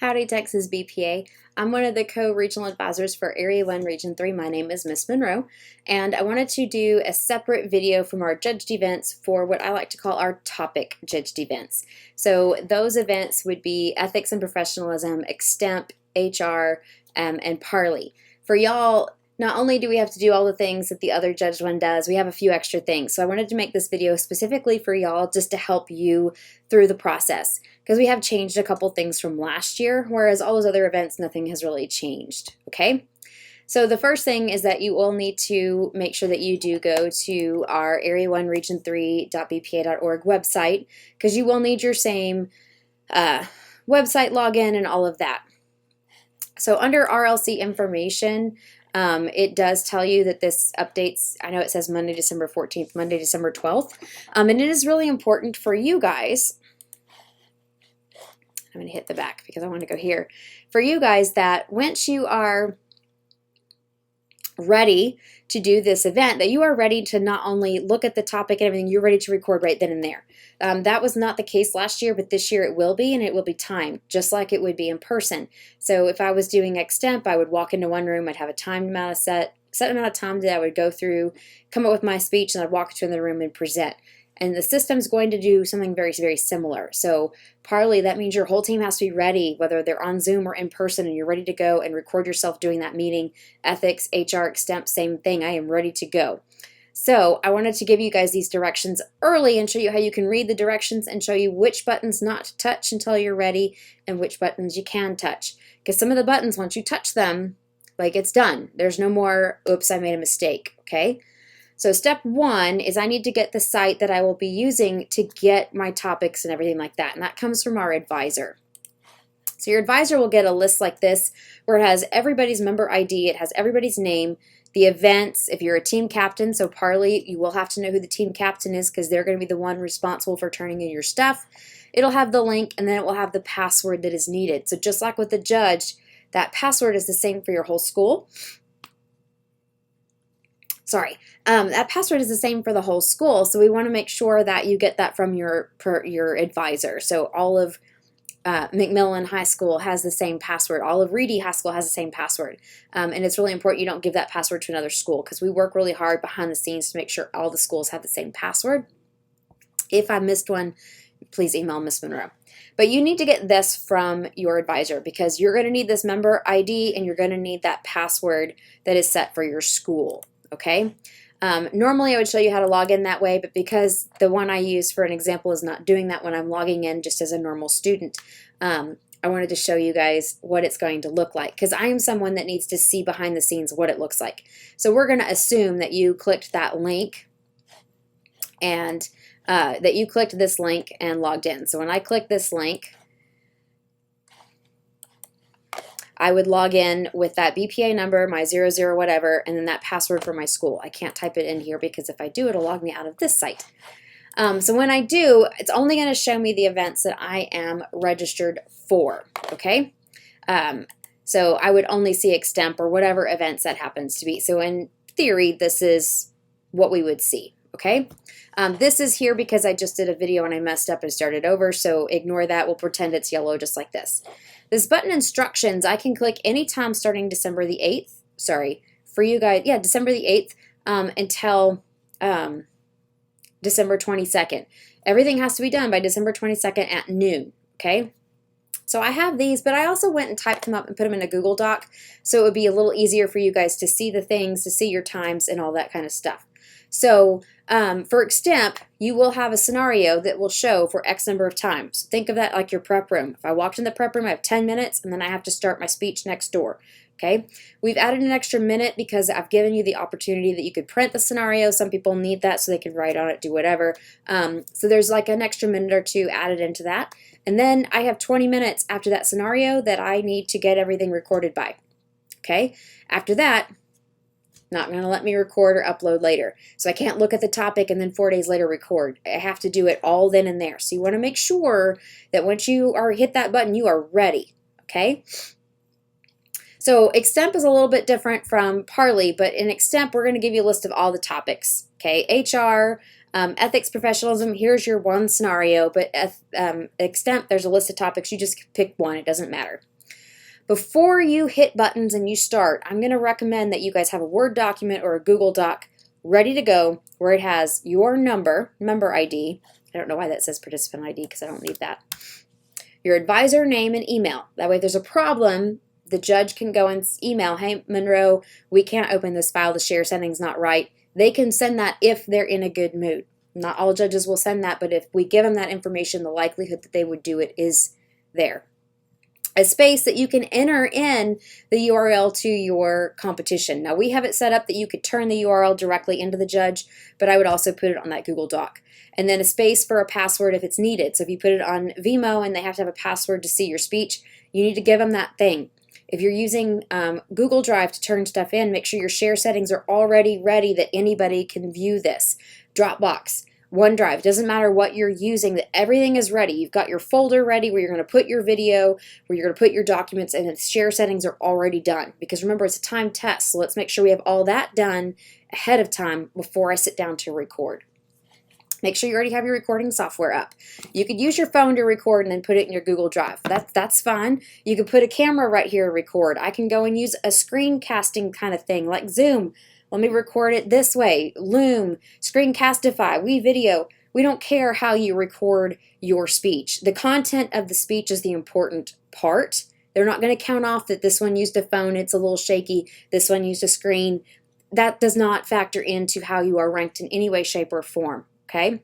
Howdy, Texas BPA. I'm one of the co-regional advisors for Area 1, Region 3. My name is Miss Monroe, and I wanted to do a separate video from our judged events for what I like to call our topic judged events. So those events would be ethics and professionalism, Extemp, HR, and Parli. For y'all, not only do we have to do all the things that the other judged one does, we have a few extra things. So I wanted to make this video specifically for y'all just to help you through the process, because we have changed a couple things from last year, whereas all those other events, nothing has really changed, okay? So the first thing is that you will need to make sure that you do go to our Area 1 Region 3.bpa.org website, because you will need your same website login and all of that. So under RLC information, it does tell you that this updates, I know it says Monday, December 14th, Monday, December 12th, and it is really important for you guys. I'm going to hit the back because I want to go here. For you guys, that once you are ready to do this event, that you are ready to not only look at the topic and everything, you're ready to record right then and there. That was not the case last year, but this year it will be, and it will be timed, just like it would be in person. So if I was doing Extemp, I would walk into one room, I'd have a timed amount of set amount of time that I would go through, come up with my speech, and I'd walk into the room and present. And the system's going to do something very, very similar. So Parli, that means your whole team has to be ready, whether they're on Zoom or in person, and you're ready to go and record yourself doing that meeting. Ethics, HR, Extemp, same thing. I am ready to go. So I wanted to give you guys these directions early and show you how you can read the directions and show you which buttons not to touch until you're ready and which buttons you can touch. Because some of the buttons, once you touch them, like, it's done. There's no more, oops, I made a mistake, okay? So step one is I need to get the site that I will be using to get my topics and everything like that. And that comes from our advisor. So your advisor will get a list like this where it has everybody's member ID, it has everybody's name, the events, if you're a team captain, so Parli, you will have to know who the team captain is because they're going to be the one responsible for turning in your stuff. It'll have the link, and then it will have the password that is needed. So just like with the judge, that password is the same for your whole school. Sorry, that password is the same for the whole school, so we want to make sure that you get that from your advisor. So all of McMillan High School has the same password. All of Reedy High School has the same password. And it's really important you don't give that password to another school, because we work really hard behind the scenes to make sure all the schools have the same password. If I missed one, please email Miss Monroe. But you need to get this from your advisor, because you're going to need this member ID and you're going to need that password that is set for your school. Okay. Normally I would show you how to log in that way, but because the one I use for an example is not doing that when I'm logging in just as a normal student, I wanted to show you guys what it's going to look like, because I am someone that needs to see behind the scenes what it looks like. So we're going to assume that you clicked that link and that you clicked this link and logged in. So when I click this link, I would log in with that BPA number, my 00 whatever, and then that password for my school. I can't type it in here because if I do, it'll log me out of this site. So when I do, it's only going to show me the events that I am registered for, okay? So I would only see Extemp or whatever events that happens to be. So in theory, this is what we would see, okay? This is here because I just did a video and I messed up and started over, so ignore that. We'll pretend it's yellow just like this. This button instructions, I can click anytime starting December the 8th. Sorry, for you guys, yeah, December the 8th until December 22nd. Everything has to be done by December 22nd at noon, okay? So I have these, but I also went and typed them up and put them in a Google Doc, so it would be a little easier for you guys to see the things, to see your times and all that kind of stuff. So for Extemp, you will have a scenario that will show for X number of times. Think of that like your prep room. If I walked in the prep room, I have 10 minutes, and then I have to start my speech next door. Okay, we've added an extra minute because I've given you the opportunity that you could print the scenario. Some people need that so they can write on it, do whatever. So there's like an extra minute or two added into that. And then I have 20 minutes after that scenario that I need to get everything recorded by. Okay, after that, not going to let me record or upload later. So I can't look at the topic and then 4 days later record. I have to do it all then and there. So you want to make sure that once you hit that button, you are ready. Okay. So Extemp is a little bit different from Parli, but in Extemp, we're going to give you a list of all the topics. Okay, HR, Ethics, professionalism, here's your one scenario, but Extemp, there's a list of topics. You just pick one. It doesn't matter. Before you hit buttons and you start, I'm going to recommend that you guys have a Word document or a Google Doc ready to go where it has your member ID. I don't know why that says participant ID because I don't need that. Your advisor name and email. That way if there's a problem, the judge can go and email, hey, Monroe, we can't open this file. The share setting's not right. They can send that if they're in a good mood. Not all judges will send that, but if we give them that information, the likelihood that they would do it is there. A space that you can enter in the URL to your competition. Now we have it set up that you could turn the URL directly into the judge, but I would also put it on that Google Doc. And then a space for a password if it's needed. So if you put it on Vimo and they have to have a password to see your speech, you need to give them that thing. If you're using Google Drive to turn stuff in, make sure your share settings are already ready that anybody can view this. Dropbox, OneDrive, doesn't matter what you're using, that everything is ready. You've got your folder ready where you're going to put your video, where you're going to put your documents, and its share settings are already done. Because remember, it's a time test, so let's make sure we have all that done ahead of time before I sit down to record. Make sure you already have your recording software up. You could use your phone to record and then put it in your Google Drive. That's fine. You could put a camera right here to record. I can go and use a screencasting kind of thing like Zoom. Let me record it this way. Loom, Screencastify, WeVideo. We don't care how you record your speech. The content of the speech is the important part. They're not going to count off that this one used a phone, it's a little shaky, this one used a screen. That does not factor into how you are ranked in any way, shape, or form. Okay?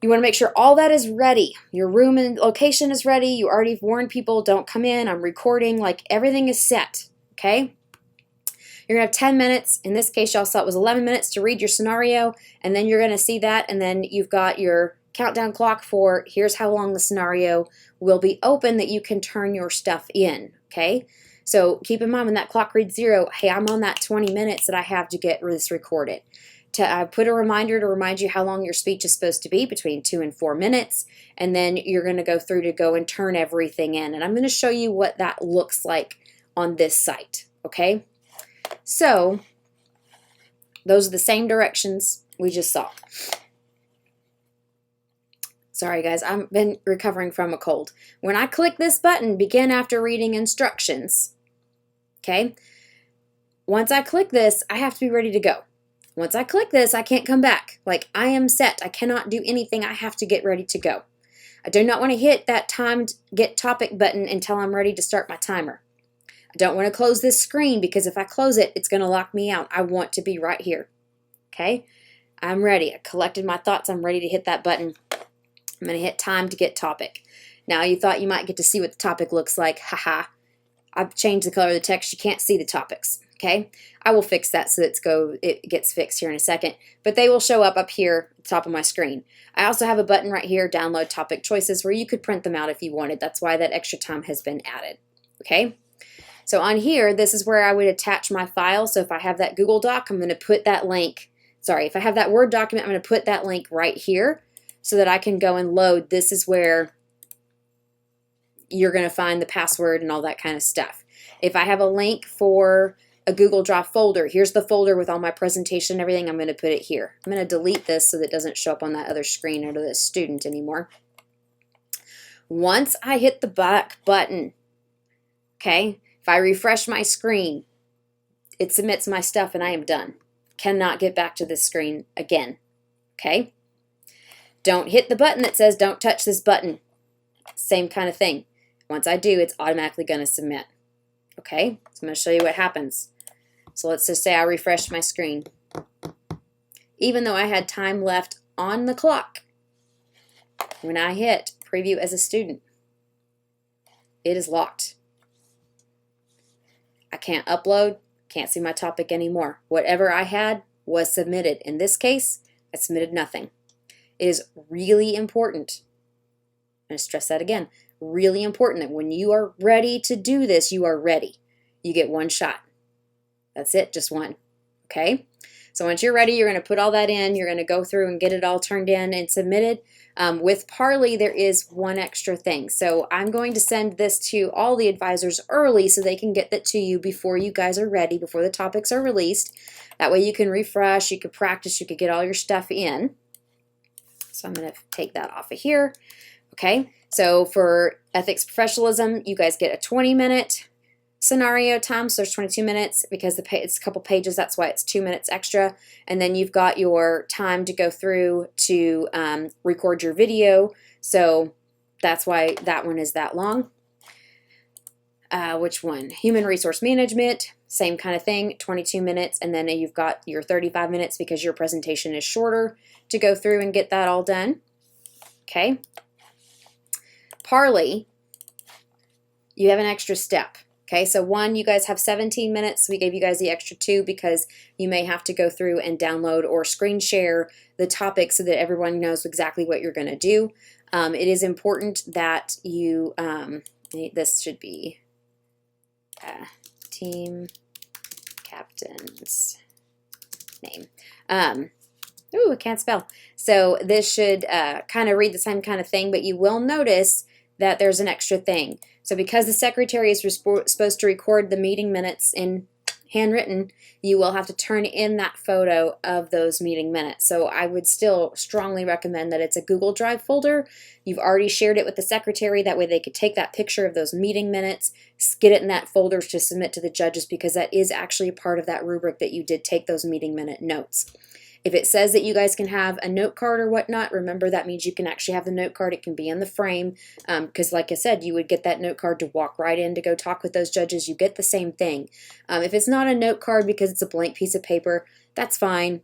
You want to make sure all that is ready. Your room and location is ready. You already warned people, don't come in, I'm recording, like everything is set. Okay? You're going to have 10 minutes. In this case, y'all saw it was 11 minutes to read your scenario, and then you're going to see that, and then you've got your countdown clock for here's how long the scenario will be open that you can turn your stuff in. Okay? So keep in mind when that clock reads 0, hey, I'm on that 20 minutes that I have to get this recorded. To put a reminder to remind you how long your speech is supposed to be, between 2 and 4 minutes, and then you're going to go through to go and turn everything in. And I'm going to show you what that looks like on this site, okay? So, those are the same directions we just saw. Sorry guys, I've been recovering from a cold. When I click this button, begin after reading instructions, okay? Once I click this, I have to be ready to go. Once I click this, I can't come back. Like, I am set. I cannot do anything. I have to get ready to go. I do not want to hit that timed get topic button until I'm ready to start my timer. I don't want to close this screen because if I close it, it's going to lock me out. I want to be right here. Okay? I'm ready. I collected my thoughts. I'm ready to hit that button. I'm going to hit time to get topic. Now, you thought you might get to see what the topic looks like. Haha. I've changed the color of the text. You can't see the topics. Okay, I will fix that so it gets fixed here in a second, but they will show up here at the top of my screen. I also have a button right here, download topic choices, where you could print them out if you wanted. That's why that extra time has been added. Okay, so on here, this is where I would attach my file. So if I have that Google Doc, I'm going to put that link, if I have that Word document, I'm going to put that link right here so that I can go and load. This is where you're going to find the password and all that kind of stuff. If I have a link for a Google Drive folder, here's the folder with all my presentation and everything, I'm going to put it here. I'm going to delete this so that it doesn't show up on that other screen under the student anymore. Once I hit the back button, okay, if I refresh my screen, it submits my stuff and I am done. Cannot get back to this screen again. Okay? Don't hit the button that says don't touch this button. Same kind of thing. Once I do, it's automatically going to submit. Okay, so I'm going to show you what happens. So let's just say I refreshed my screen. Even though I had time left on the clock, when I hit preview as a student, it is locked. I can't upload, can't see my topic anymore. Whatever I had was submitted. In this case, I submitted nothing. It is really important. I'm going to stress that again. Really important that when you are ready to do this, you are ready. You get one shot. That's it, just one. Okay? So once you're ready, you're going to put all that in. You're going to go through and get it all turned in and submitted. With Parli, there is one extra thing. So I'm going to send this to all the advisors early so they can get that to you before you guys are ready, before the topics are released. That way you can refresh, you can practice, you can get all your stuff in. So I'm going to take that off of here. Okay, so for ethics professionalism, you guys get a 20-minute scenario time, so there's 22 minutes because it's a couple pages, that's why it's 2 minutes extra. And then you've got your time to go through to record your video, so that's why that one is that long. Which one? Human resource management, same kind of thing, 22 minutes, and then you've got your 35 minutes because your presentation is shorter to go through and get that all done. Okay. Parli, you have an extra step. Okay, so one, you guys have 17 minutes. We gave you guys the extra 2 because you may have to go through and download or screen share the topic so that everyone knows exactly what you're going to do. It is important that you, this should be team captain's name. Ooh, I can't spell. So this should kind of read the same kind of thing, but you will notice that there's an extra thing. So because the secretary is supposed to record the meeting minutes in handwritten, you will have to turn in that photo of those meeting minutes. So I would still strongly recommend that it's a Google Drive folder. You've already shared it with the secretary. That way they could take that picture of those meeting minutes, get it in that folder to submit to the judges, because that is actually a part of that rubric that you did take those meeting minute notes. If it says that you guys can have a note card or whatnot, remember that means you can actually have the note card. It can be in the frame because like I said, you would get that note card to walk right in to go talk with those judges. You get the same thing. If it's not a note card because it's a blank piece of paper, that's fine.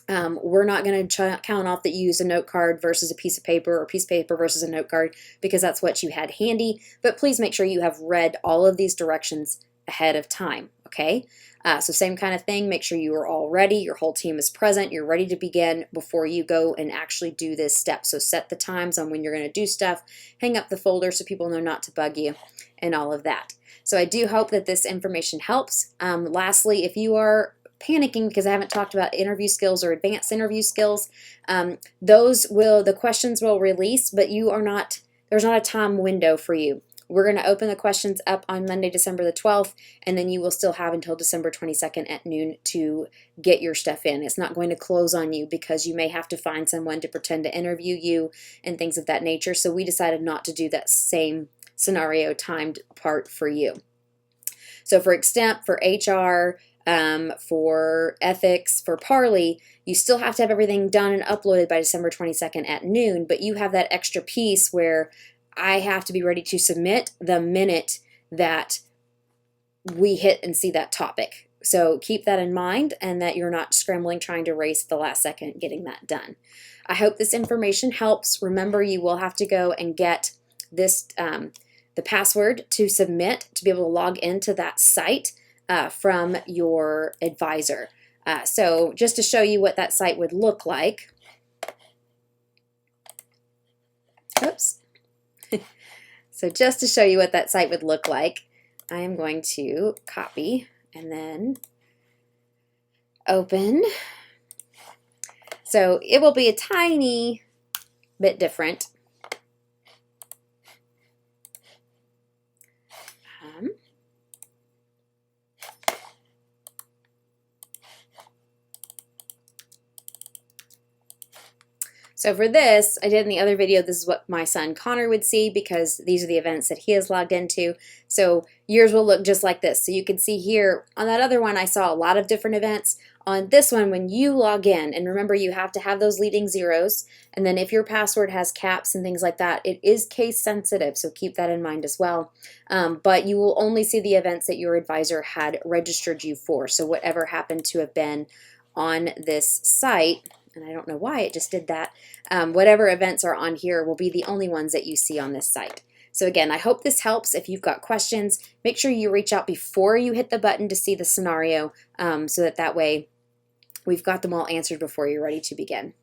We're not going to count off that you use a note card versus a piece of paper or a piece of paper versus a note card because that's what you had handy. But please make sure you have read all of these directions ahead of time, okay? So same kind of thing, make sure you are all ready, your whole team is present, you're ready to begin before you go and actually do this step. So set the times on when you're going to do stuff, hang up the folder so people know not to bug you, and all of that. So I do hope that this information helps. Lastly, if you are panicking because I haven't talked about interview skills or advanced interview skills, the questions will release, but there's not a time window for you. We're going to open the questions up on Monday, December the 12th, and then you will still have until December 22nd at noon to get your stuff in. It's not going to close on you because you may have to find someone to pretend to interview you and things of that nature. So we decided not to do that same scenario timed part for you. So for Extemp, for HR, for ethics, for Parli, you still have to have everything done and uploaded by December 22nd at noon, but you have that extra piece where I have to be ready to submit the minute that we hit and see that topic. So keep that in mind and that you're not scrambling trying to race at the last second getting that done. I hope this information helps. Remember, you will have to go and get this the password to submit to be able to log into that site from your advisor. So just to show you what that site would look like. Oops. So just to show you what that site would look like, I am going to copy and then open. So it will be a tiny bit different. So for this, I did in the other video, this is what my son Connor would see because these are the events that he has logged into. So yours will look just like this. So you can see here, on that other one, I saw a lot of different events. On this one, when you log in, and remember you have to have those leading zeros, and then if your password has caps and things like that, it is case sensitive, so keep that in mind as well. But you will only see the events that your advisor had registered you for. So whatever happened to have been on this site, and I don't know why it just did that, whatever events are on here will be the only ones that you see on this site. So again, I hope this helps. If you've got questions, make sure you reach out before you hit the button to see the scenario so that way we've got them all answered before you're ready to begin.